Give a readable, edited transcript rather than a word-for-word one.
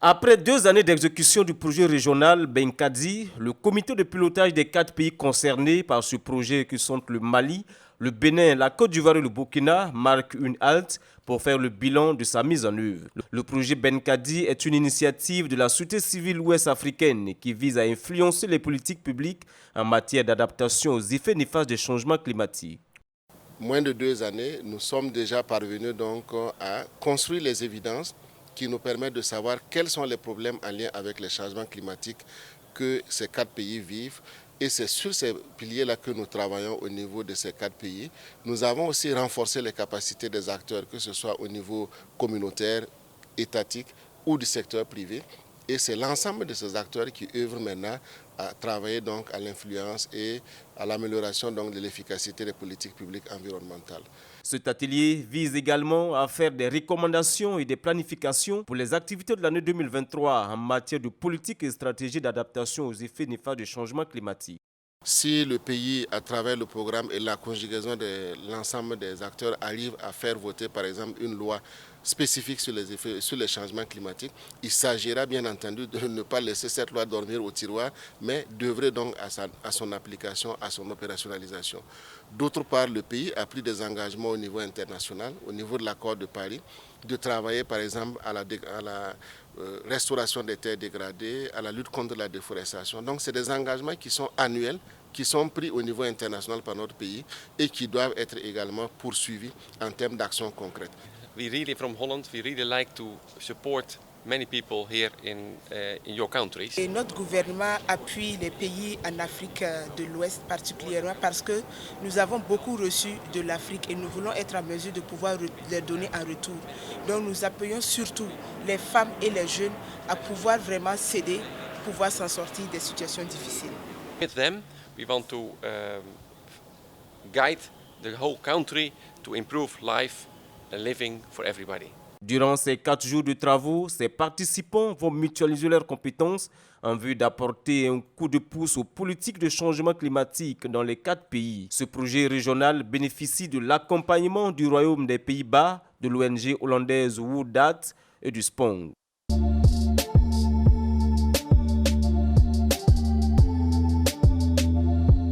Après 2 années d'exécution du projet régional Benkadi, le comité de pilotage des 4 pays concernés par ce projet qui sont le Mali, le Bénin, la Côte d'Ivoire et le Burkina marque une halte pour faire le bilan de sa mise en œuvre. Le projet Benkadi est une initiative de la société civile ouest-africaine qui vise à influencer les politiques publiques en matière d'adaptation aux effets néfastes des changements climatiques. Moins de 2 années, nous sommes déjà parvenus donc à construire les évidences qui nous permettent de savoir quels sont les problèmes en lien avec les changements climatiques que ces 4 pays vivent. Et c'est sur ces piliers-là que nous travaillons au niveau de ces 4 pays. Nous avons aussi renforcé les capacités des acteurs, que ce soit au niveau communautaire, étatique ou du secteur privé. Et c'est l'ensemble de ces acteurs qui œuvrent maintenant à travailler donc à l'influence et à l'amélioration donc de l'efficacité des politiques publiques environnementales. Cet atelier vise également à faire des recommandations et des planifications pour les activités de l'année 2023 en matière de politique et stratégie d'adaptation aux effets néfastes du changement climatique. Si le pays, à travers le programme et la conjugaison de l'ensemble des acteurs, arrive à faire voter, par exemple, une loi spécifique sur les effets, sur les changements climatiques, il s'agira bien entendu de ne pas laisser cette loi dormir au tiroir, mais d'œuvrer donc à son application, à son opérationnalisation. D'autre part, le pays a pris des engagements au niveau international, au niveau de l'accord de Paris, de travailler par exemple à la restauration des terres dégradées, à la lutte contre la déforestation. Donc c'est des engagements qui sont annuels, qui sont pris au niveau international par notre pays et qui doivent être également poursuivis en termes d'actions concrètes. We really from Holland, we really like to support many people here in your countries. Et notre gouvernement appuie les pays en Afrique de l'Ouest particulièrement parce que nous avons beaucoup reçu de l'Afrique et nous voulons être en mesure de pouvoir les donner en retour. Donc nous appuyons surtout les femmes et les jeunes à pouvoir vraiment s'aider, pouvoir s'en sortir des situations difficiles. With them, we want to guide the whole country to improve life and living for everybody. Durant ces 4 jours de travaux, ces participants vont mutualiser leurs compétences en vue d'apporter un coup de pouce aux politiques de changement climatique dans les 4 pays. Ce projet régional bénéficie de l'accompagnement du Royaume des Pays-Bas, de l'ONG hollandaise Woordat et du SPONG.